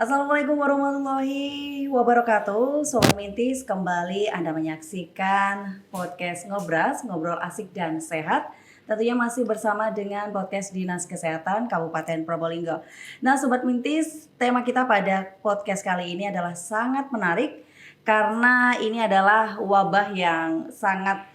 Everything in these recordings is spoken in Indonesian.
Assalamualaikum warahmatullahi wabarakatuh. Sobat Mintis, kembali Anda menyaksikan podcast Ngobras, Ngobrol Asik dan Sehat. Tentunya masih bersama dengan podcast Dinas Kesehatan Kabupaten Probolinggo. Nah Sobat Mintis, tema kita pada podcast kali ini adalah sangat menarik karena ini adalah wabah yang sangat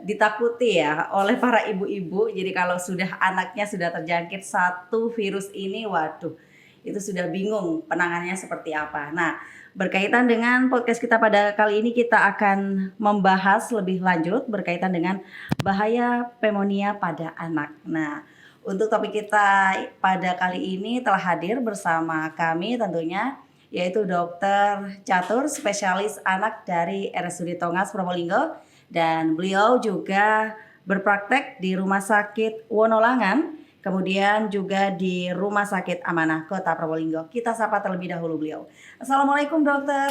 ditakuti ya oleh para ibu-ibu. Jadi kalau sudah anaknya sudah terjangkit satu virus ini, waduh, itu sudah bingung penanganannya seperti apa. Nah, berkaitan dengan podcast kita pada kali ini, kita akan membahas lebih lanjut berkaitan dengan bahaya pneumonia pada anak. Nah, untuk topik kita pada kali ini telah hadir bersama kami tentunya, yaitu Dr. Catur, spesialis anak dari RSUD Tongas Probolinggo, dan beliau juga berpraktek di Rumah Sakit Wonolangan, kemudian juga di Rumah Sakit Amanah Kota Probolinggo. Kita sapa terlebih dahulu beliau. Assalamualaikum dokter.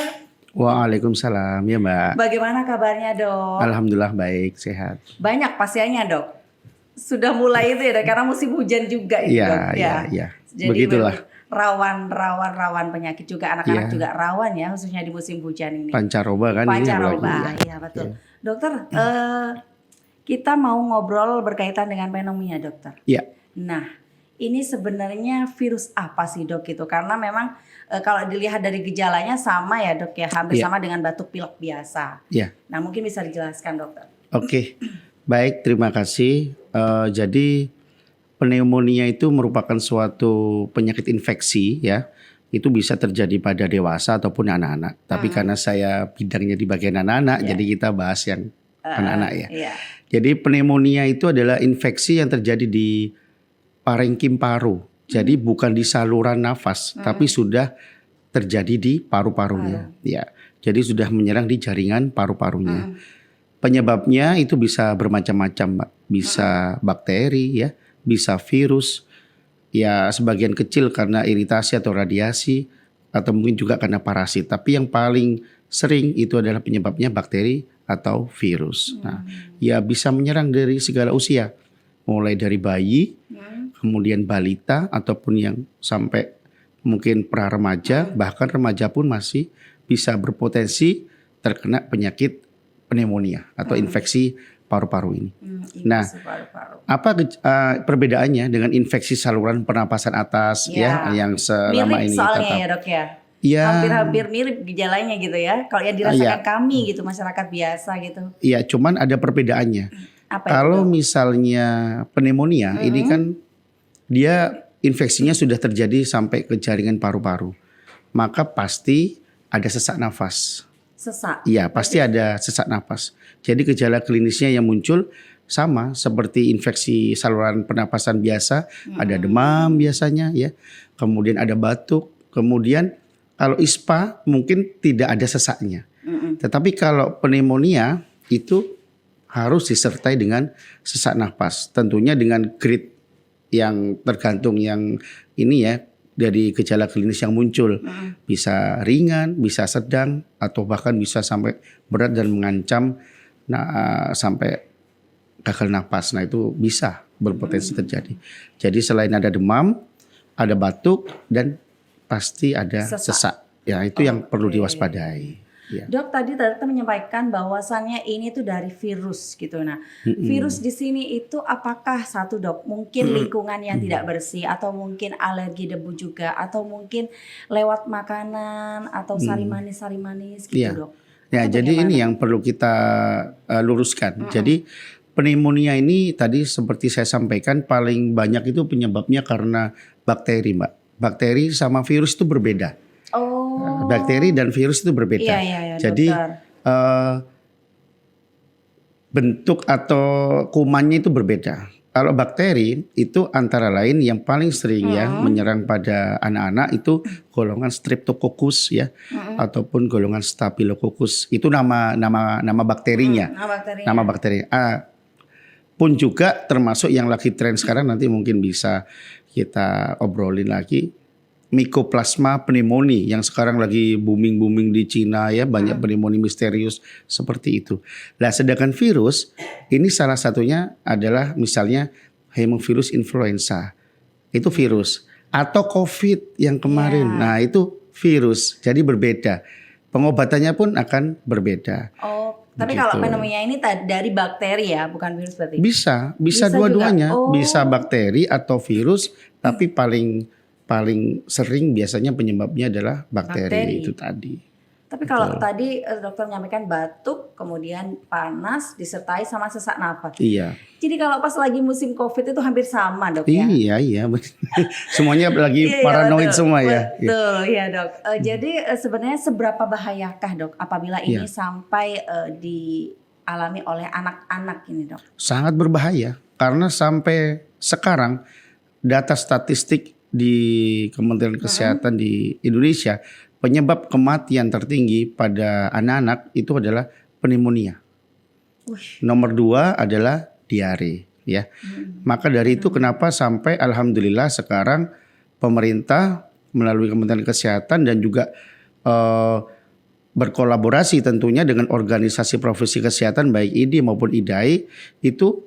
Waalaikumsalam ya Mbak. Bagaimana kabarnya dok? Alhamdulillah baik, sehat. Banyak pasiennya dok? Sudah mulai itu ya dok, karena musim hujan juga itu dok. Iya. Jadi begitulah. Rawan penyakit juga, anak-anak juga rawan ya, khususnya di musim hujan ini. Pancaroba kan Pancaroba, iya betul. Dokter, kita mau ngobrol berkaitan dengan pneumonia dokter. Iya. Nah, ini sebenarnya virus apa sih dok itu? Karena memang kalau dilihat dari gejalanya sama ya dok ya, hampir sama dengan batuk pilek biasa. Iya. Nah, mungkin bisa dijelaskan dokter. Oke, baik, terima kasih. Jadi pneumonia itu merupakan suatu penyakit infeksi ya. Itu bisa terjadi pada dewasa ataupun anak-anak. Tapi karena saya bidangnya di bagian anak-anak, jadi kita bahas yang anak-anak ya. Iya. Jadi pneumonia itu adalah infeksi yang terjadi di parenkim paru. Jadi bukan di saluran nafas, tapi sudah terjadi di paru-parunya. Ya. Jadi sudah menyerang di jaringan paru-parunya. Penyebabnya itu bisa bermacam-macam, Mbak. Bisa bakteri ya, bisa virus. Ya, sebagian kecil karena iritasi atau radiasi, atau mungkin juga karena parasit. Tapi yang paling sering itu adalah penyebabnya bakteri atau virus. Nah, ya bisa menyerang dari segala usia. Mulai dari bayi, kemudian balita, ataupun yang sampai mungkin pra remaja, bahkan remaja pun masih bisa berpotensi terkena penyakit pneumonia atau infeksi paru-paru ini. Nah, apa perbedaannya dengan infeksi saluran pernapasan atas ya yang selama mirip ini soalnya tetap ya dok ya? Ya, hampir mirip gejalanya gitu ya. Kalau yang dirasakan kami gitu, masyarakat biasa gitu. Iya, cuman ada perbedaannya. Apa Kalau itu, misalnya pneumonia ini kan dia infeksinya sudah terjadi sampai ke jaringan paru-paru, maka pasti ada sesak nafas. Sesak? Iya, pasti ada sesak nafas. Jadi gejala klinisnya yang muncul sama seperti infeksi saluran pernapasan biasa, ada demam biasanya ya, kemudian ada batuk, kemudian kalau ISPA mungkin tidak ada sesaknya. Tetapi kalau pneumonia itu harus disertai dengan sesak nafas. Tentunya dengan grade yang tergantung yang ini ya, dari gejala klinis yang muncul. Bisa ringan, bisa sedang, atau bahkan bisa sampai berat dan mengancam sampai gagal napas. Nah itu bisa berpotensi terjadi. Jadi selain ada demam, ada batuk, dan pasti ada sesak. Ya itu yang perlu diwaspadai. Ya. Dok, tadi dokter menyampaikan bahwasannya ini tuh dari virus gitu. Nah, virus di sini itu apakah satu dok, mungkin lingkungan yang tidak bersih, atau mungkin alergi debu juga, atau mungkin lewat makanan atau sari manis gitu dok? Ya, jadi ini yang perlu kita luruskan. Jadi pneumonia ini tadi seperti saya sampaikan paling banyak itu penyebabnya karena bakteri, Mbak. Bakteri sama virus itu berbeda. Bakteri dan virus itu berbeda. Iya, jadi bentuk atau kumannya itu berbeda. Kalau bakteri itu antara lain yang paling sering ya menyerang pada anak-anak itu golongan Streptococcus ya, ataupun golongan Staphylococcus. Itu nama bakterinya. Nama bakteri. Pun juga termasuk yang lagi tren sekarang, nanti mungkin bisa kita obrolin lagi, Mycoplasma pneumoniae yang sekarang lagi booming di Cina ya, banyak pneumonia misterius seperti itu. Nah, sedangkan virus ini salah satunya adalah misalnya Haemophilus influenza. Itu virus. Atau COVID yang kemarin. Ya. Nah, itu virus. Jadi berbeda. Pengobatannya pun akan berbeda. Oh, tapi Begitu. kalau pneumonia ini dari bakteri ya, bukan virus berarti? Bisa Bisa dua-duanya. juga? Oh. Bisa bakteri atau virus, tapi paling sering biasanya penyebabnya adalah bakteri. Itu tadi. Tapi kalau tadi dokter menyampaikan batuk, kemudian panas, disertai sama sesak nafas. Iya. Jadi kalau pas lagi musim COVID itu hampir sama dok ya? Iya. Semuanya lagi Iya, paranoid betul. semua ya. Betul ya dok. Jadi sebenarnya seberapa bahayakah dok apabila ini sampai dialami oleh anak-anak ini dok? Sangat berbahaya karena sampai sekarang data statistik di Kementerian Kesehatan di Indonesia, penyebab kematian tertinggi pada anak-anak itu adalah pneumonia. Nomor 2 adalah diare ya. Maka dari itu kenapa sampai alhamdulillah sekarang pemerintah melalui Kementerian Kesehatan dan juga berkolaborasi tentunya dengan organisasi profesi kesehatan baik IDI maupun IDAI itu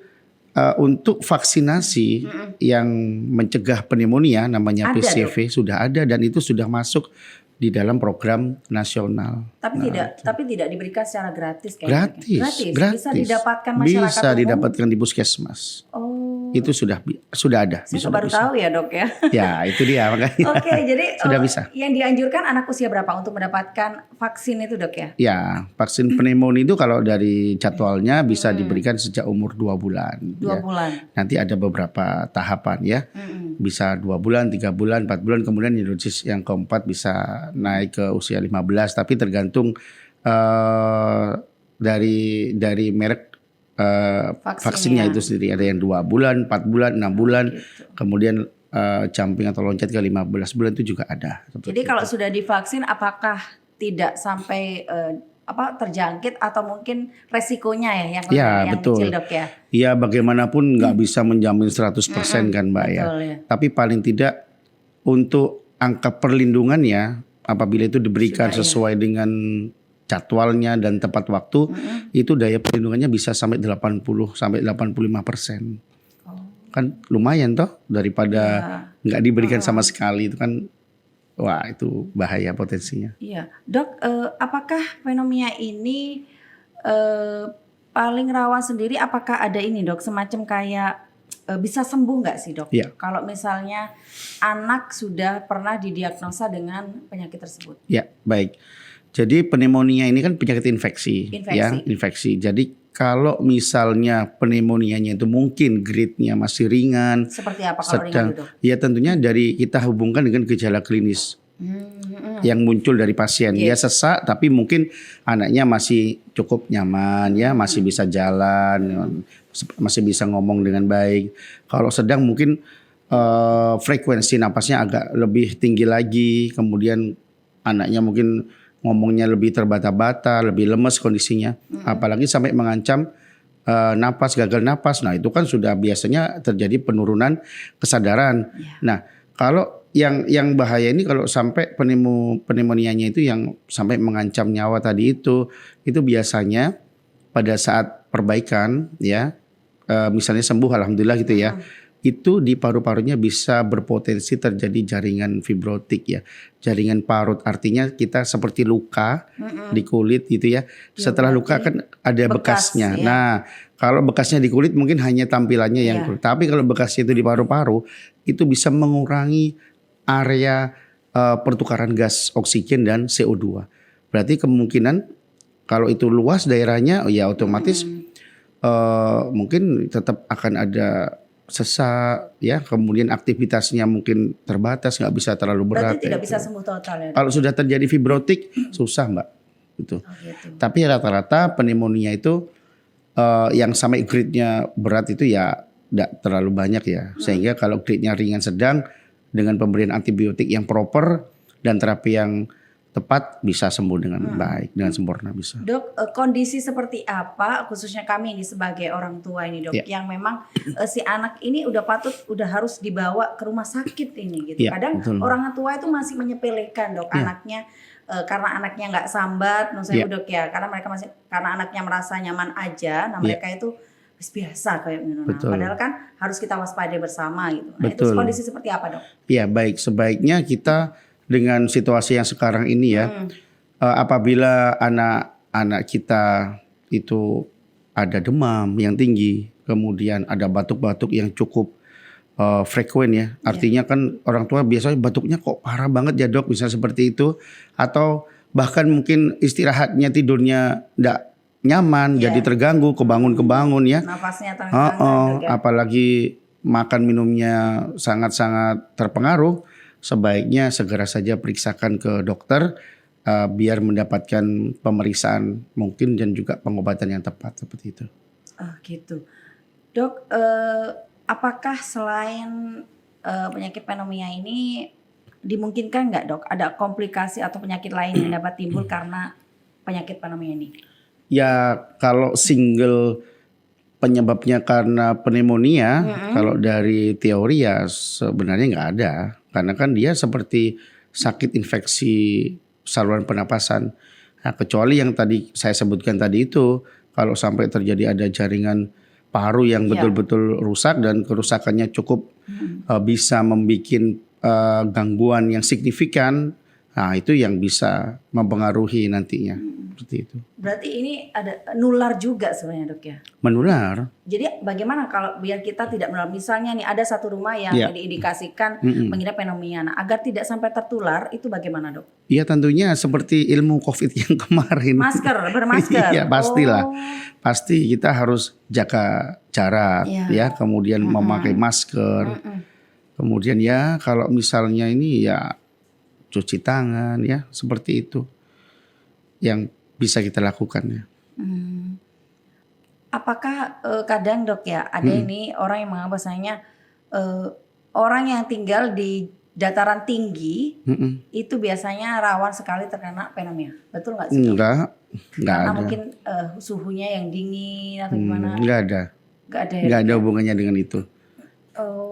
untuk vaksinasi yang mencegah pneumonia namanya Ada, PCV sudah ada dan itu sudah masuk di dalam program nasional. Tapi tidak diberikan secara gratis Gratis. Bisa didapatkan masyarakat Bisa umum? didapatkan di puskesmas. Oh. Itu sudah ada. Saya baru tahu ya dok ya. Ya itu dia makanya. Oke, jadi sudah bisa. Yang dianjurkan anak usia berapa untuk mendapatkan vaksin itu dok ya? Ya, vaksin pneumonia itu kalau dari jadwalnya bisa diberikan sejak umur 2 bulan. 2 bulan. Nanti ada beberapa tahapan ya. Bisa 2 bulan, 3 bulan, 4 bulan, kemudian dosis yang keempat bisa naik ke usia 15. Tapi tergantung dari merek vaksinnya itu sendiri. Ada yang 2 bulan, 4 bulan, 6 bulan, kemudian jumping atau loncat ke 15 bulan itu juga ada. Jadi kalau sudah divaksin apakah tidak sampai terjangkit atau mungkin resikonya yang betul. kecil dok ya? Iya bagaimanapun nggak bisa menjamin 100% kan Mbak ya. Tapi paling tidak untuk angka perlindungannya apabila itu diberikan sesuai dengan jadwalnya dan tepat waktu itu daya perlindungannya bisa sampai 80 sampai 85%. Kan lumayan toh daripada nggak diberikan sama sekali itu kan. Wah itu bahaya potensinya. Iya, dok, apakah pneumonia ini paling rawan sendiri? Apakah ada ini dok, semacam kayak bisa sembuh nggak sih dok? Iya. Kalau misalnya anak sudah pernah didiagnosa dengan penyakit tersebut? Ya baik. Jadi pneumonia ini kan penyakit infeksi. Ya, infeksi. Jadi kalau misalnya pneumonianya itu mungkin grade-nya masih ringan. Seperti apa kalau ringan dok? Ya tentunya dari kita hubungkan dengan gejala klinis yang muncul dari pasien. Dia sesak tapi mungkin anaknya masih cukup nyaman ya, masih bisa jalan, masih bisa ngomong dengan baik. Kalau sedang mungkin frekuensi napasnya agak lebih tinggi lagi, kemudian anaknya mungkin ngomongnya lebih terbata-bata, lebih lemes kondisinya, apalagi sampai mengancam gagal napas. Nah itu kan sudah biasanya terjadi penurunan kesadaran. Nah kalau yang bahaya ini kalau sampai pneumonianya itu yang sampai mengancam nyawa tadi itu biasanya pada saat perbaikan ya, misalnya sembuh alhamdulillah gitu ya. Itu di paru-parunya bisa berpotensi terjadi jaringan fibrotik ya. Jaringan parut artinya kita seperti luka di kulit gitu ya. Setelah luka kan ada bekasnya. Ya. Nah kalau bekasnya di kulit mungkin hanya tampilannya yang kulit. Tapi kalau bekasnya itu di paru-paru itu bisa mengurangi area pertukaran gas oksigen dan CO2. Berarti kemungkinan kalau itu luas daerahnya ya otomatis mungkin tetap akan ada sesak ya, kemudian aktivitasnya mungkin terbatas, nggak bisa terlalu berat. Berarti tidak bisa sembuh total ya? Kalau sudah terjadi fibrotik susah Mbak, gitu. Tapi rata-rata pneumonia itu yang sampai grade-nya berat itu ya tidak terlalu banyak ya, sehingga kalau grade-nya ringan sedang dengan pemberian antibiotik yang proper dan terapi yang tepat bisa sembuh dengan baik, dengan sempurna bisa. Dok, kondisi seperti apa khususnya kami ini sebagai orang tua ini dok, yang memang si anak ini udah harus dibawa ke rumah sakit ini gitu. Kadang orang tua itu masih menyepelekan dok anaknya karena anaknya nggak sambat, dok ya, karena anaknya merasa nyaman aja, nah mereka itu biasa kayak gitu. Nah, Betul. padahal kan harus kita waspadai bersama gitu. Nah, itu Betul. kondisi seperti apa, Dok? Ya baik, sebaiknya kita dengan situasi yang sekarang ini ya, apabila anak-anak kita itu ada demam yang tinggi, kemudian ada batuk-batuk yang cukup frekuen ya, artinya kan orang tua biasanya batuknya kok parah banget ya dok, bisa seperti itu, atau bahkan mungkin istirahatnya tidurnya enggak nyaman, jadi terganggu, kebangun ya. Nafasnya terengah-engah, Dok, ya. Apalagi makan minumnya sangat-sangat terpengaruh, sebaiknya segera saja periksakan ke dokter biar mendapatkan pemeriksaan mungkin dan juga pengobatan yang tepat seperti itu. Gitu. Dok, apakah selain penyakit pneumonia ini dimungkinkan nggak dok ada komplikasi atau penyakit lain yang dapat timbul karena penyakit pneumonia ini? Ya kalau single penyebabnya karena pneumonia, kalau dari teori ya sebenarnya nggak ada. Karena kan dia seperti sakit infeksi saluran pernapasan. Nah, kecuali yang tadi saya sebutkan tadi itu, kalau sampai terjadi ada jaringan paru yang betul-betul rusak dan kerusakannya cukup bisa membuat gangguan yang signifikan, nah itu yang bisa mempengaruhi nantinya. Seperti itu. Berarti ini ada nular juga sebenarnya dok ya? Menular. Jadi bagaimana kalau biar kita tidak menular? Misalnya nih ada satu rumah yang diindikasikan mengidap pneumonia. Nah, agar tidak sampai tertular itu bagaimana dok? Iya tentunya seperti ilmu COVID yang kemarin. Bermasker. Iya pastilah. Pasti kita harus jaga jarak ya, kemudian memakai masker. Kemudian ya kalau misalnya ini ya cuci tangan ya, seperti itu yang bisa kita lakukan ya. Apakah kadang dok ya ada ini orang yang menganggap bahasanya orang yang tinggal di dataran tinggi itu biasanya rawan sekali terkena pneumonia, betul nggak sih? Enggak Karena ada. mungkin suhunya yang dingin atau gimana? Enggak ada. Enggak ada hubungannya dengan itu.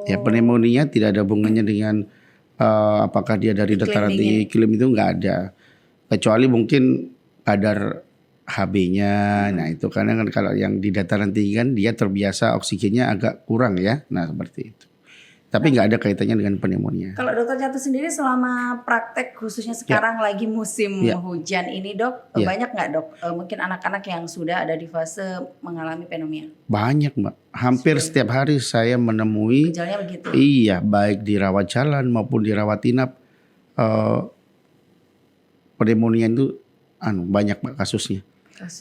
Ya pneumonia tidak ada hubungannya dengan apakah dia dari dataran tinggi, iklim itu enggak ada. Kecuali mungkin kadar HB-nya, nah itu karena kan kalau yang di dataran tinggi kan dia terbiasa oksigennya agak kurang ya, nah seperti itu. Tapi nggak ada kaitannya dengan pneumonia. Kalau dokter Catur sendiri selama praktek khususnya sekarang lagi musim hujan ini dok, banyak nggak dok mungkin anak-anak yang sudah ada di fase mengalami pneumonia? Banyak mbak, hampir setiap hari saya menemui. Gejalanya begitu? Iya, baik di rawat jalan maupun di rawat inap. Pneumonia itu banyak mbak kasusnya.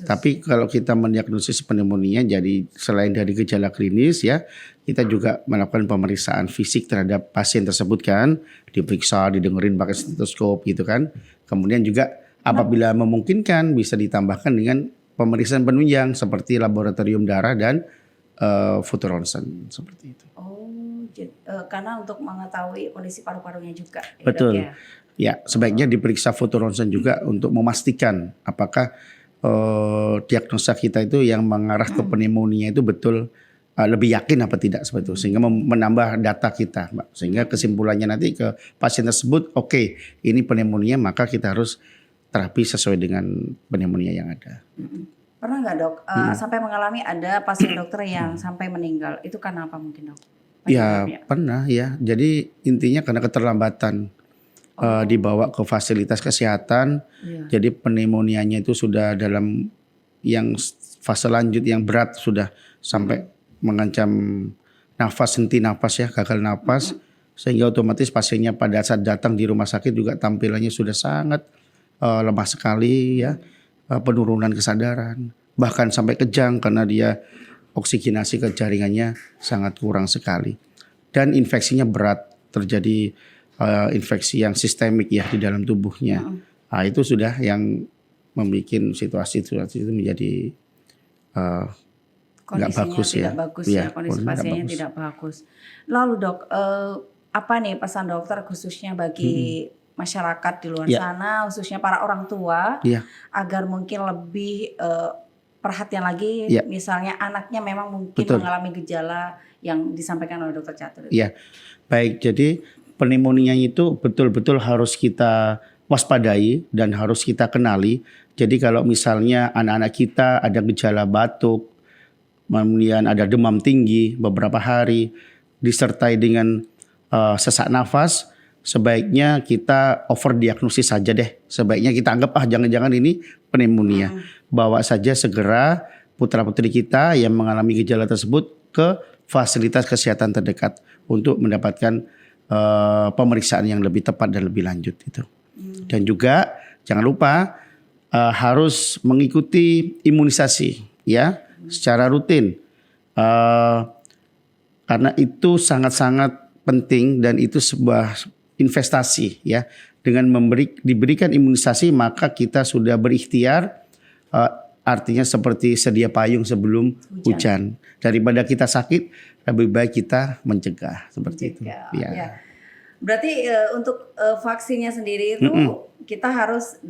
Tapi kalau kita mendiagnosis pneumonia, jadi selain dari gejala klinis ya, kita juga melakukan pemeriksaan fisik terhadap pasien tersebut kan, diperiksa, didengerin pakai stetoskop gitu kan. Kemudian juga apabila memungkinkan bisa ditambahkan dengan pemeriksaan penunjang seperti laboratorium darah dan foto ronsen seperti itu. Karena untuk mengetahui kondisi paru-parunya juga. Betul. Ya, sebaiknya diperiksa foto ronsen juga untuk memastikan apakah diagnosa kita itu yang mengarah ke pneumonia itu betul lebih yakin apa tidak seperti itu, sehingga menambah data kita, Mbak. Sehingga kesimpulannya nanti ke pasien tersebut, oke, ini pneumonia, maka kita harus terapi sesuai dengan pneumonia yang ada. Pernah nggak dok sampai mengalami ada pasien dokter yang sampai meninggal, itu karena apa mungkin dok? Ya pernah ya, jadi intinya karena keterlambatan. Dibawa ke fasilitas kesehatan, jadi pneumonianya itu sudah dalam yang fase lanjut yang berat, sudah sampai mengancam nafas, henti nafas ya, gagal nafas, sehingga otomatis pasiennya pada saat datang di rumah sakit juga tampilannya sudah sangat lemah sekali ya, penurunan kesadaran, bahkan sampai kejang karena dia oksigenasi ke jaringannya sangat kurang sekali, dan infeksinya berat, terjadi infeksi yang sistemik ya di dalam tubuhnya. Nah, itu sudah yang membuat situasi itu menjadi nggak bagus ya. Kondisi pasiennya tidak bagus. Lalu dok, apa nih pesan dokter khususnya bagi masyarakat di luar sana, khususnya para orang tua, agar mungkin lebih perhatian lagi, misalnya anaknya memang mungkin mengalami gejala yang disampaikan oleh dokter Catur. Iya, baik. Jadi pneumonia itu betul-betul harus kita waspadai dan harus kita kenali. Jadi kalau misalnya anak-anak kita ada gejala batuk, kemudian ada demam tinggi beberapa hari, disertai dengan sesak nafas, sebaiknya kita overdiagnosis saja deh. Sebaiknya kita anggap jangan-jangan ini pneumonia. Bawa saja segera putra-putri kita yang mengalami gejala tersebut ke fasilitas kesehatan terdekat untuk mendapatkan pemeriksaan yang lebih tepat dan lebih lanjut itu. Dan juga jangan lupa harus mengikuti imunisasi ya secara rutin. Karena itu sangat-sangat penting dan itu sebuah investasi ya. Dengan diberikan imunisasi maka kita sudah berikhtiar, artinya seperti sedia payung sebelum hujan. Daripada kita sakit, lebih baik kita mencegah seperti itu. Ya. Berarti untuk vaksinnya sendiri itu kita harus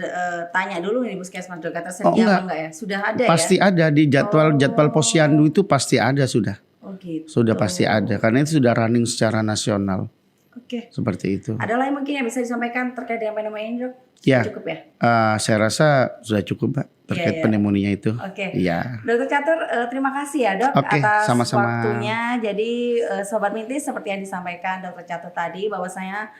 tanya dulu nih Puskesmas terdekat tersedia apa enggak ya? Sudah ada pasti ya? ada di jadwal posyandu itu pasti ada sudah. Gitu. Sudah pasti ada karena itu sudah running secara nasional. Oke. Seperti itu. Ada lagi mungkin yang bisa disampaikan terkait dengan pneumonia ini, Dok? Ya. Cukup ya? Saya rasa sudah cukup, Mbak, terkait pneumonia itu. Oke. Iya. Dokter Catur, terima kasih ya, Dok, atas sama-sama. waktunya. Jadi Sobat Mintis, seperti yang disampaikan Dokter Catur tadi, bahwasanya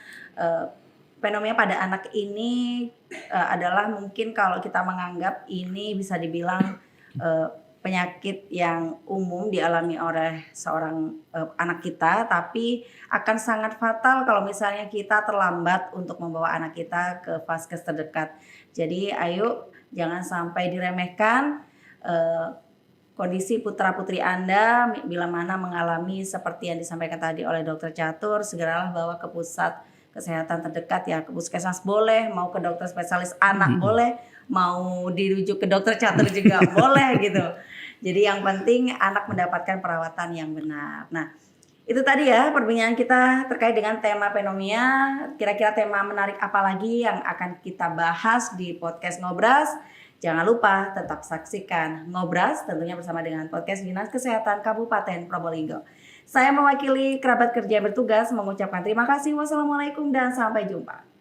pneumonia pada anak ini adalah mungkin kalau kita menganggap ini bisa dibilang penyakit yang umum dialami oleh seorang anak kita, tapi akan sangat fatal kalau misalnya kita terlambat untuk membawa anak kita ke vaskes terdekat. Jadi ayo jangan sampai diremehkan kondisi putra-putri Anda bila mana mengalami seperti yang disampaikan tadi oleh Dokter Catur, segeralah bawa ke pusat kesehatan terdekat ya, ke puskesmas boleh, mau ke dokter spesialis anak boleh, mau dirujuk ke Dokter Catur juga boleh gitu. Jadi yang penting anak mendapatkan perawatan yang benar. Nah, itu tadi ya perbincangan kita terkait dengan tema pneumonia. Kira-kira tema menarik apa lagi yang akan kita bahas di podcast Ngobras? Jangan lupa tetap saksikan Ngobras tentunya bersama dengan podcast Dinas Kesehatan Kabupaten Probolinggo. Saya mewakili kerabat kerja yang bertugas mengucapkan terima kasih. Wassalamualaikum dan sampai jumpa.